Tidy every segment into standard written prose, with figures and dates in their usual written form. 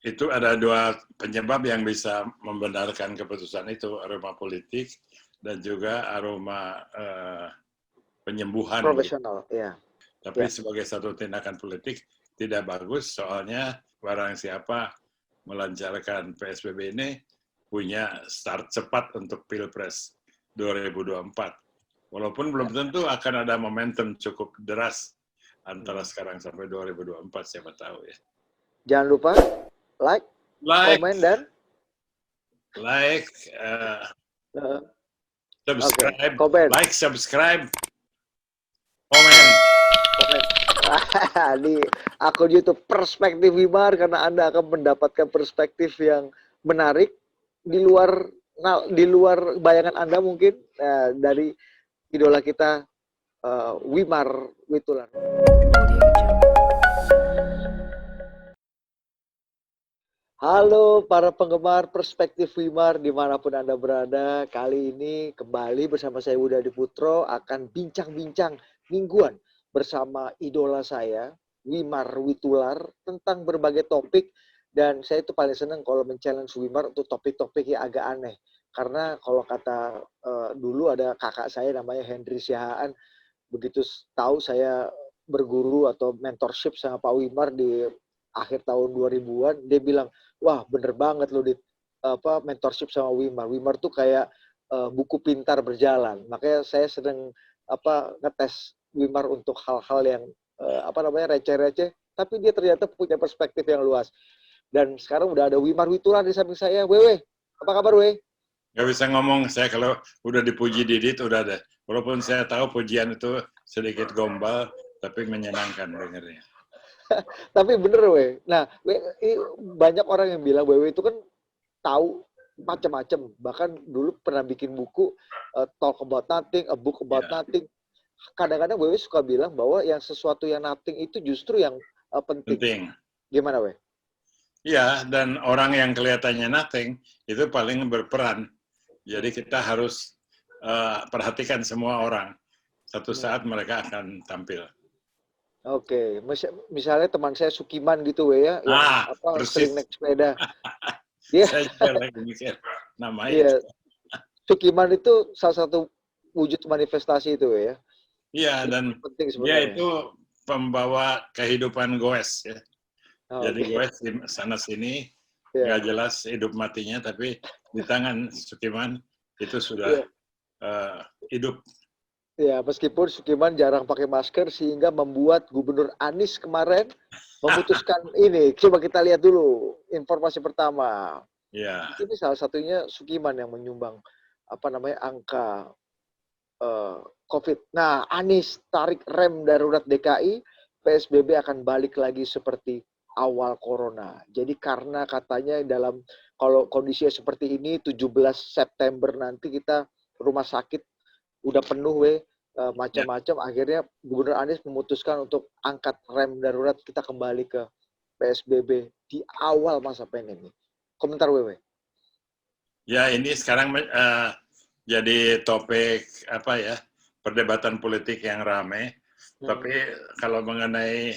itu ada dua penyebab yang bisa membenarkan keputusan itu, aroma politik dan juga aroma penyembuhan. Profesional, Gitu. ya. Tapi sebagai satu tindakan politik tidak bagus, soalnya barang siapa melancarkan PSBB ini punya start cepat untuk Pilpres 2024. Walaupun belum tentu akan ada momentum cukup deras antara sekarang sampai 2024, siapa tahu ya. Jangan lupa like, komen, dan subscribe, komen. like, subscribe, komen. Di akun YouTube Perspektif Wimar, karena Anda akan mendapatkan perspektif yang menarik di luar bayangan Anda mungkin, dari idola kita Wimar Witular. Halo para penggemar Perspektif Wimar dimanapun Anda berada. Kali ini kembali bersama saya Budi Adiputro akan bincang-bincang mingguan bersama idola saya Wimar Witular tentang berbagai topik. Dan saya itu paling senang kalau men-challenge Wimar untuk topik-topik yang agak aneh. Karena kalau kata dulu ada kakak saya namanya Hendri Siahaan, begitu tahu saya berguru atau mentorship sama Pak Wimar di akhir tahun 2000-an, dia bilang, wah bener banget loh mentorship sama Wimar. Wimar tuh kayak buku pintar berjalan. Makanya saya sering ngetes Wimar untuk hal-hal yang receh-receh, tapi dia ternyata punya perspektif yang luas. Dan sekarang udah ada Wimar Witular di samping saya. Wewe, apa kabar Wewe? Gak bisa ngomong, saya kalau udah dipuji Didit udah ada. Walaupun saya tahu pujian itu sedikit gombal, tapi menyenangkan dengarnya. Tapi bener Wewe. Nah, banyak orang yang bilang Wewe itu kan tahu macam-macam. Bahkan dulu pernah bikin buku Talk About Nothing, A Book About Nothing. Kadang-kadang Wewe suka bilang bahwa yang sesuatu yang nothing itu justru yang penting. Gimana Wewe? Iya, dan orang yang kelihatannya nothing itu paling berperan. Jadi kita harus perhatikan semua orang. Satu saat mereka akan tampil. Oke, misalnya teman saya Sukiman gitu ya, yang sering naik sepeda. Saya juga lagi mikir nama itu. Sukiman itu salah satu wujud manifestasi itu ya. Iya, dan dia itu pembawa kehidupan goes ya. Jadi goes di sana sini nggak jelas hidup matinya, tapi di tangan Sukiman itu sudah hidup. Ya, meskipun Sukiman jarang pakai masker sehingga membuat Gubernur Anies kemarin memutuskan ini. Coba kita lihat dulu informasi pertama. Ya. Ini salah satunya Sukiman yang menyumbang angka COVID. Nah, Anies tarik rem darurat DKI, PSBB akan balik lagi seperti awal corona. Jadi karena katanya kalau kondisinya seperti ini 17 September nanti kita rumah sakit udah penuh macam-macam, akhirnya Gubernur Anies memutuskan untuk angkat rem darurat, kita kembali ke PSBB di awal masa pandemi. Komentar Wewe. Ya, ini sekarang jadi topik perdebatan politik yang ramai. Tapi kalau mengenai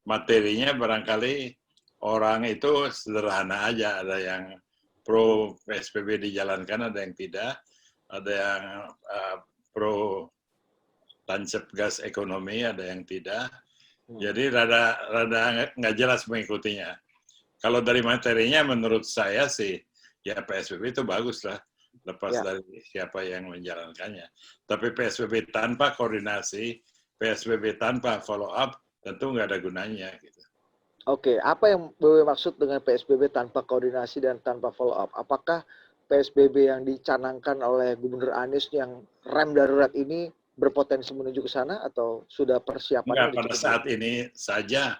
materinya barangkali orang itu sederhana aja. Ada yang pro PSBB dijalankan, ada yang tidak. Ada yang pro tancap gas ekonomi, ada yang tidak. Jadi rada nggak jelas mengikutinya. Kalau dari materinya menurut saya sih, ya PSBB itu bagus lah. Lepas dari siapa yang menjalankannya. Tapi PSBB tanpa koordinasi, PSBB tanpa follow up, tentu nggak ada gunanya. Gitu. Oke, apa yang Wewe maksud dengan PSBB tanpa koordinasi dan tanpa follow up? Apakah PSBB yang dicanangkan oleh Gubernur Anies yang rem darurat ini berpotensi menuju ke sana atau sudah persiapannya? Enggak, pada saat ini saja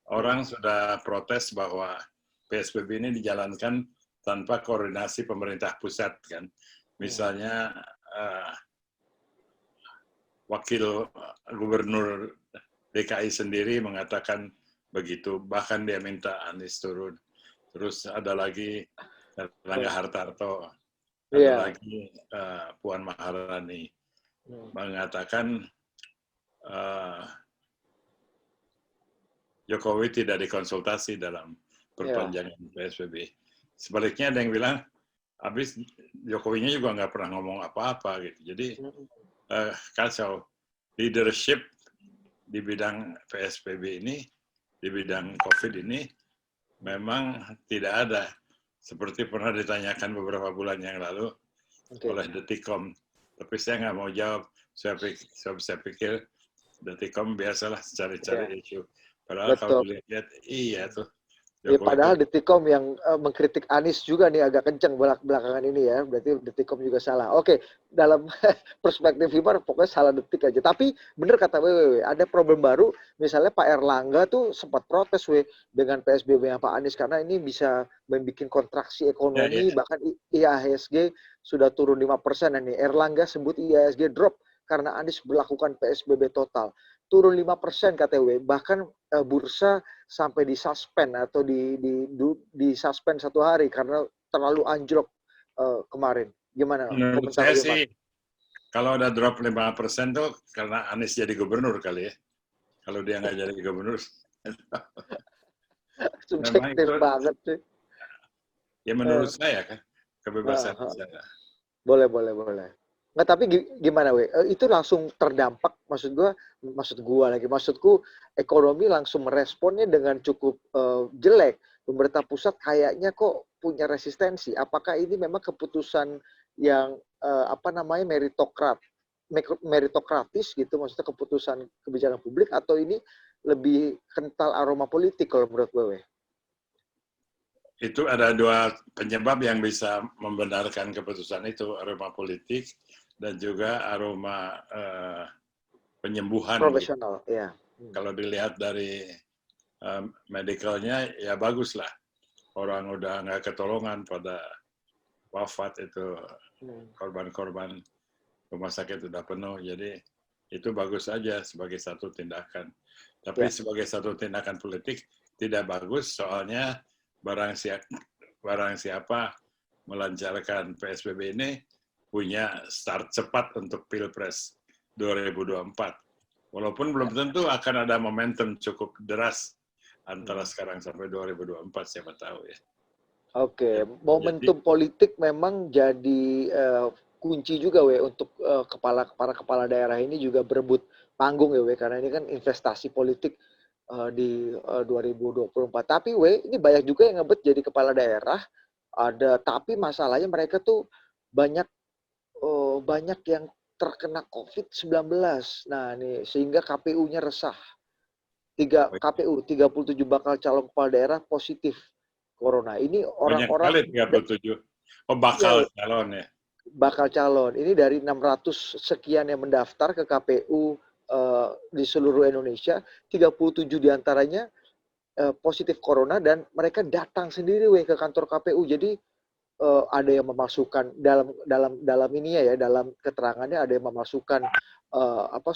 orang sudah protes bahwa PSBB ini dijalankan tanpa koordinasi pemerintah pusat kan. Misalnya wakil gubernur DKI sendiri mengatakan begitu, bahkan dia minta Anies turun. Terus ada lagi Erlangga Hartarto, ada lagi Puan Maharani mengatakan Jokowi tidak dikonsultasi dalam perpanjangan PSBB. Sebaliknya ada yang bilang, habis Jokowinya juga nggak pernah ngomong apa-apa gitu. Jadi kacau. Leadership di bidang PSBB ini, di bidang COVID ini, memang tidak ada. Seperti pernah ditanyakan beberapa bulan yang lalu oleh Detikom. Tapi saya nggak mau jawab. Saya pikir Detikom biasalah cari-cari isu. Padahal kalau dilihat, iya tuh. Ya, Jokowi padahal itu, Detikom yang mengkritik Anies juga nih agak kenceng belakangan ini ya. Berarti Detikom juga salah. Oke, dalam perspektif Himar pokoknya salah detik aja. Tapi bener kata WWW, ada problem baru. Misalnya Pak Erlangga tuh sempat protes dengan PSBB yang Pak Anies karena ini bisa membuat kontraksi ekonomi. Bahkan IHSG sudah turun 5%. Nih Erlangga sebut IHSG drop karena Anies melakukan PSBB total. Turun 5% KTW. Bahkan bursa sampai disuspend atau disuspend 1 hari karena terlalu anjlok kemarin. Gimana menurut komentar saya Wimar? sih, kalau ada drop 5% tuh karena Anies jadi gubernur kali ya. Kalau dia nggak jadi gubernur, memang Subjektif itu, banget sih. ya menurut saya kan, kebebasan bicara. Boleh. Nggak, tapi gimana itu langsung terdampak, maksudku ekonomi langsung meresponnya dengan cukup jelek. Pemerintah pusat kayaknya kok punya resistensi. Apakah ini memang keputusan yang meritokratis gitu, maksudnya keputusan kebijakan publik, atau ini lebih kental aroma politik kalau menurut gue? Itu ada 2 penyebab yang bisa membenarkan keputusan itu, aroma politik dan juga aroma penyembuhan. Profesional, Gitu. ya. Kalau dilihat dari medikalnya, ya bagus lah. Orang udah nggak ketolongan pada wafat itu, korban-korban rumah sakit udah penuh. Jadi itu bagus saja sebagai satu tindakan. Tapi sebagai satu tindakan politik tidak bagus, soalnya barang siapa melancarkan PSBB ini punya start cepat untuk Pilpres 2024. Walaupun belum tentu akan ada momentum cukup deras antara sekarang sampai 2024, siapa tahu ya. Oke, momentum politik memang jadi kunci juga untuk para kepala daerah ini juga berebut panggung ya karena ini kan investasi politik di 2024. Tapi ini banyak juga yang ngebet jadi kepala daerah, tapi masalahnya mereka tuh banyak yang terkena COVID-19. Nah, nih sehingga KPU-nya resah. KPU 37 bakal calon kepala daerah positif corona. Ini Banyak orang-orang kali 37. Oh, bakal calon ya. Bakal calon. Ini dari 600 sekian yang mendaftar ke KPU di seluruh Indonesia, 37 diantaranya positif corona dan mereka datang sendiri ke kantor KPU. Jadi ada yang memasukkan dalam ini ya dalam keterangannya ada yang memasukkan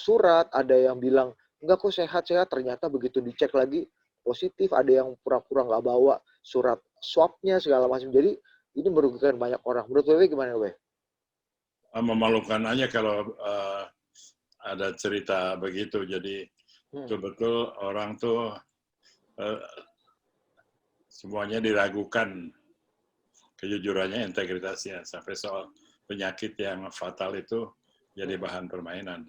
surat, ada yang bilang enggak kok sehat-sehat, ternyata begitu dicek lagi positif, ada yang pura-pura nggak bawa surat swabnya segala macam. Jadi ini merugikan banyak orang. Menurut Wewe gimana, Wewe? Memalukan aja kalau ada cerita begitu. Jadi betul-betul orang tuh semuanya diragukan kejujurannya, integritasnya, sampai soal penyakit yang fatal itu jadi bahan permainan.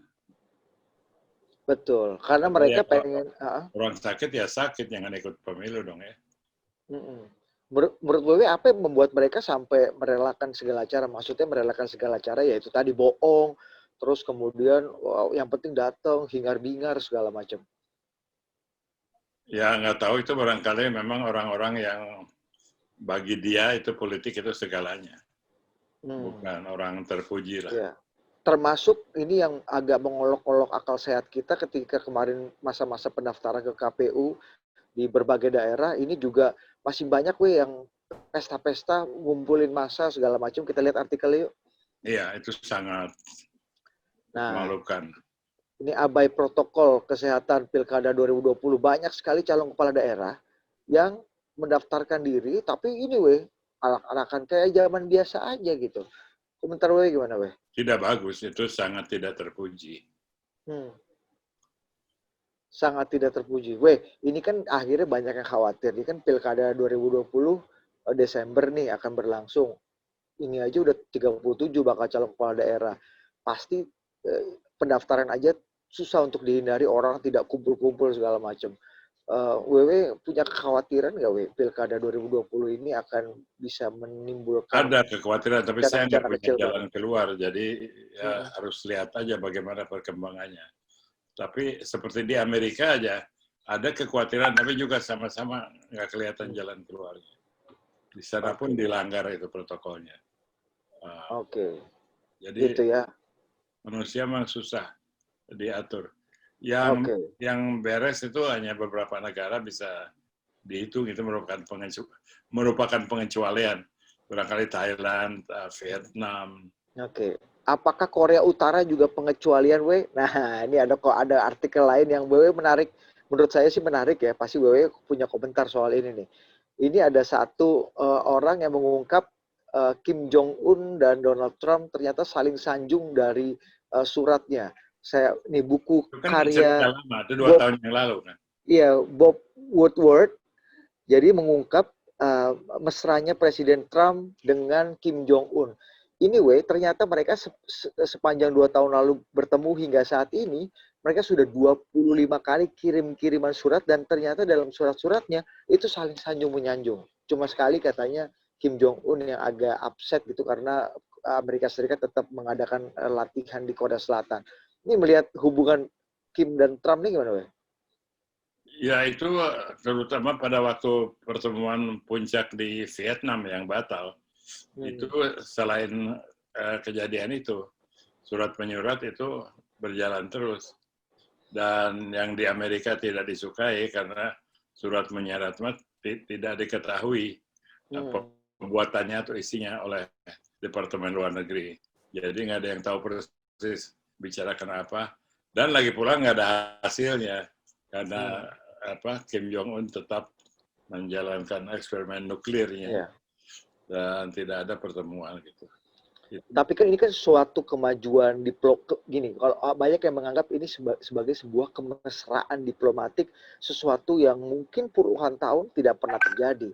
Betul, karena mereka pengen orang sakit ya sakit, jangan ikut pemilu dong ya. Menurut Wewe apa yang membuat mereka sampai merelakan segala cara? Maksudnya merelakan segala cara yaitu tadi bohong, terus kemudian yang penting datang, hingar-bingar segala macam. Ya nggak tahu, itu barangkali memang orang-orang yang bagi dia itu politik itu segalanya. Bukan orang terpuji lah. Ya. Termasuk ini yang agak mengolok-olok akal sehat kita ketika kemarin masa-masa pendaftaran ke KPU di berbagai daerah, ini juga masih banyak yang pesta-pesta, ngumpulin massa segala macam. Kita lihat artikelnya yuk. Iya, itu sangat memalukan. Ini abai protokol kesehatan Pilkada 2020. Banyak sekali calon kepala daerah yang mendaftarkan diri, tapi ini anak-anakan kayak zaman biasa aja gitu. Komentar gimana Tidak bagus, itu sangat tidak terpuji. sangat tidak terpuji. Weh, ini kan akhirnya banyak yang khawatir. Ini kan Pilkada 2020 Desember nih akan berlangsung. Ini aja udah 37 bakal calon kepala daerah. Pasti pendaftaran aja susah untuk dihindari, orang tidak kumpul-kumpul segala macam. Wewe punya kekhawatiran nggak, Wewe, Pilkada 2020 ini akan bisa menimbulkan Ada kekhawatiran, tapi saya nggak bencana-bencana punya kecil, Bang? jalan keluar. Jadi ya Hmm. harus lihat aja bagaimana perkembangannya. Tapi seperti di Amerika aja, ada kekhawatiran, tapi juga sama-sama nggak kelihatan jalan keluarnya. Di sana pun Oke, dilanggar itu protokolnya. oke, Jadi gitu ya. manusia memang susah diatur. Yang Oke, yang beres itu hanya beberapa negara bisa dihitung, itu merupakan pengecualian. Barangkali Thailand, Vietnam. oke. Apakah Korea Utara juga pengecualian, we? Nah, ini ada kok ada artikel lain yang Wewe menarik. Menurut saya sih menarik ya. Pasti Wewe punya komentar soal ini nih. Ini ada satu orang yang mengungkap Kim Jong Un dan Donald Trump ternyata saling sanjung dari suratnya. Saya nih buku Itu kan cerita karya lama, itu 2 tahun Bob, yang lalu kan. iya, Bob Woodward. Jadi mengungkap mesranya Presiden Trump dengan Kim Jong Un. Anyway, ternyata mereka sepanjang 2 tahun lalu bertemu hingga saat ini, mereka sudah 25 kali kirim-kiriman surat dan ternyata dalam surat-suratnya itu saling sanjung menyanjung. Cuma sekali katanya Kim Jong Un yang agak upset gitu karena Amerika Serikat tetap mengadakan latihan di Korea Selatan. Ini melihat hubungan Kim dan Trump ini gimana, Wei? Ya itu terutama pada waktu pertemuan puncak di Vietnam yang batal. Itu selain kejadian itu, surat menyurat itu berjalan terus. Dan yang di Amerika tidak disukai karena surat menyurat tidak diketahui pembuatannya atau isinya oleh Departemen Luar Negeri. Jadi nggak ada yang tahu persis bicarakan apa. Dan lagi pula nggak ada hasilnya karena Kim Jong Un tetap menjalankan eksperimen nuklirnya dan tidak ada pertemuan gitu. Tapi kan ini kan suatu kemajuan gini, kalau banyak yang menganggap ini sebagai sebuah kemesraan diplomatik, sesuatu yang mungkin puluhan tahun tidak pernah terjadi.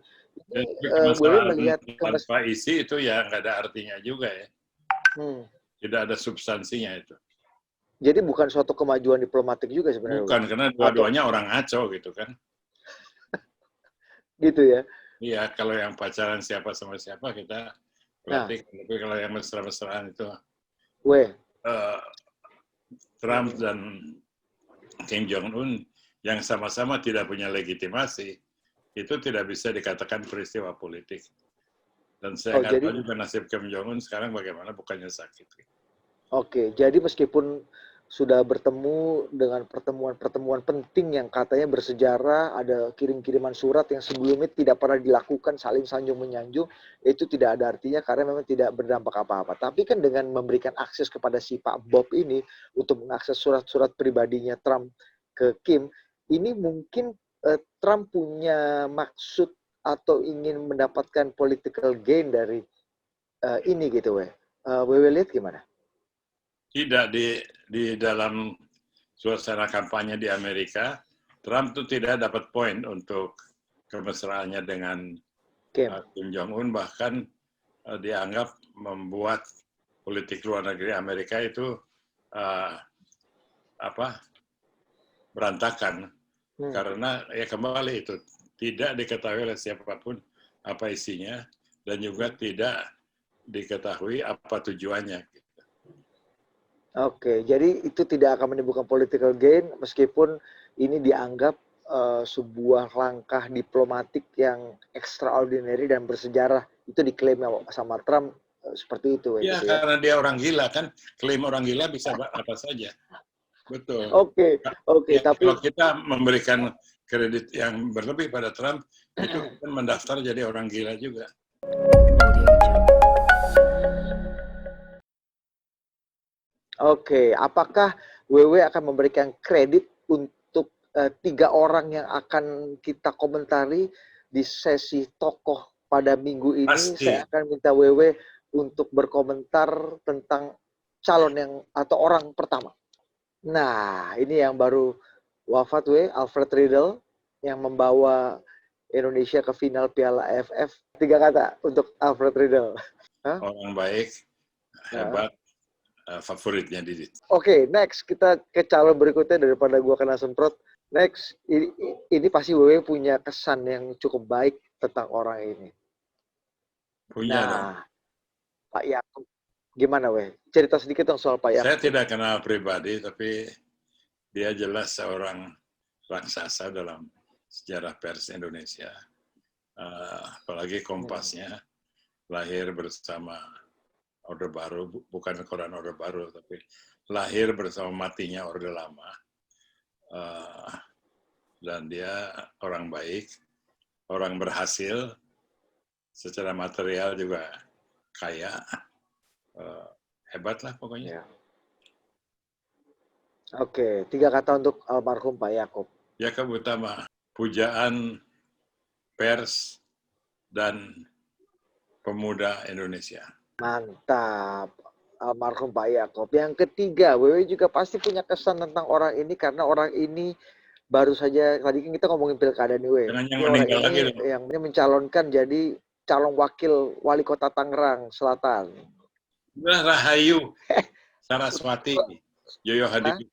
Ini boleh Kemesraan melihat tanpa isi itu ya nggak ada artinya juga ya. Hmm. Tidak ada substansinya itu. Jadi bukan suatu kemajuan diplomatik juga sebenarnya, Bukan, karena atau dua-duanya orang ngaco gitu kan. gitu ya. Iya, kalau yang pacaran siapa sama siapa kita Nah, perhatikan. Tapi kalau yang mesra-mesraan itu weh, Trump dan Kim Jong Un yang sama-sama tidak punya legitimasi, itu tidak bisa dikatakan peristiwa politik. Dan saya nggak tahu juga nasib Kim Jong Un sekarang bagaimana, bukannya sakit. Oke, jadi meskipun sudah bertemu dengan pertemuan-pertemuan penting yang katanya bersejarah, ada kirim-kiriman surat yang sebelumnya tidak pernah dilakukan, saling sanjung menyanjung, itu tidak ada artinya karena memang tidak berdampak apa-apa. Tapi kan dengan memberikan akses kepada si Pak Bob ini untuk mengakses surat-surat pribadinya Trump ke Kim, ini mungkin Trump punya maksud atau ingin mendapatkan political gain dari ini gitu, Wewe lihat gimana? Tidak di dalam suasana kampanye di Amerika, Trump itu tidak dapat poin untuk kemesraannya dengan Kim Jong Un, bahkan dianggap membuat politik luar negeri Amerika itu berantakan karena ya kembali itu tidak diketahui oleh siapapun apa isinya dan juga tidak diketahui apa tujuannya. Oke, jadi itu tidak akan menimbulkan political gain meskipun ini dianggap sebuah langkah diplomatik yang extraordinary dan bersejarah. Itu diklaim sama Trump seperti itu. Ya, gitu ya. karena dia orang gila kan, klaim orang gila bisa apa saja. Betul. Oke, Ya, tapi kalau kita memberikan kredit yang berlebih pada Trump, itu kan mendaftar jadi orang gila juga. Oke, apakah WW akan memberikan kredit untuk 3 orang yang akan kita komentari di sesi tokoh pada minggu ini? Pasti. Saya akan minta WW untuk berkomentar tentang calon yang atau orang pertama. Nah, ini yang baru wafat Alfred Riedel yang membawa Indonesia ke final Piala AFF. 3 kata untuk Alfred Riedel. Hah? Orang baik, hebat, favoritnya Didit. Oke, next kita ke calon berikutnya daripada gua kena semprot. Next, ini pasti Wewe punya kesan yang cukup baik tentang orang ini. Punya dong. Nah, Pak Yakub, gimana Cerita sedikit dong soal Pak Yakub. Saya tidak kenal pribadi, tapi dia jelas seorang raksasa dalam sejarah pers Indonesia. Apalagi Kompasnya lahir bersama Orde Baru, bukan koran Orde Baru, tapi lahir bersama matinya Orde Lama. Dan dia orang baik, orang berhasil, secara material juga kaya, hebat lah pokoknya. Ya. Oke, 3 kata untuk almarhum Pak Yakub. Yakub utama, pujaan pers dan pemuda Indonesia. Mantap, almarhum Pak Yakub. Yang ketiga, Wewe juga pasti punya kesan tentang orang ini karena orang ini baru saja tadi kan kita ngomongin pilkada nih, Wewe. Jangan yang Ini orang meninggal lagi ini dong. yang mencalonkan jadi calon wakil wali kota Tangerang Selatan. Rahayu Saraswati, Yoyo Hadi.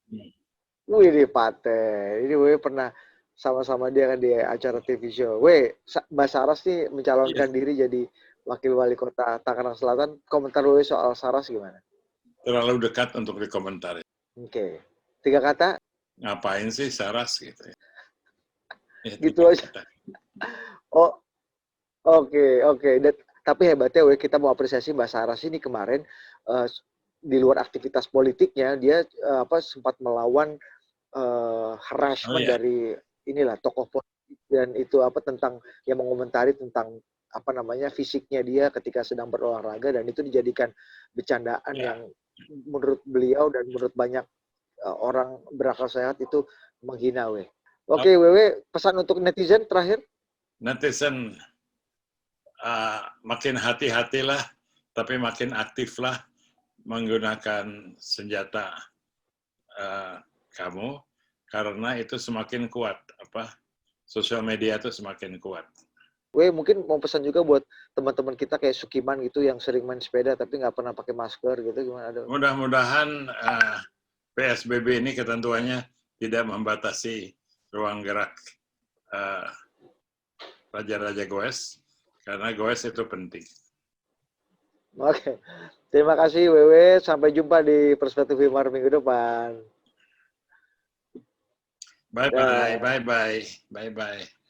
Wih, di Paten. Ini Wewe pernah sama-sama dia kan di acara TV show. Mbak Saras nih mencalonkan diri jadi wakil wali kota Tangerang Selatan. Komentar Wewe soal Saras gimana? Terlalu dekat untuk dikomentari. Oke. 3 kata? Ngapain sih Saras gitu ya. Gitu aja. Kata. Oh, oke. Tapi hebatnya kita mau apresiasi Mbak Saras ini kemarin di luar aktivitas politiknya dia sempat melawan harassment dari inilah tokoh politik dan itu tentang yang mengomentari tentang fisiknya dia ketika sedang berolahraga dan itu dijadikan bercandaan yang menurut beliau dan menurut banyak orang berakal sehat itu menghina Oke, Wewe, pesan untuk netizen terakhir. Netizen makin hati-hatilah tapi makin aktiflah menggunakan senjata kamu karena itu semakin kuat sosial media itu semakin kuat. Mungkin mau pesan juga buat teman-teman kita kayak Sukiman gitu yang sering main sepeda tapi nggak pernah pakai masker gitu gimana? Mudah-mudahan PSBB ini ketentuannya tidak membatasi ruang gerak raja-raja goes karena goes itu penting. Oke. Terima kasih Wewe, sampai jumpa di Perspektif Wimar minggu depan. Bye-bye, bye-bye, bye-bye.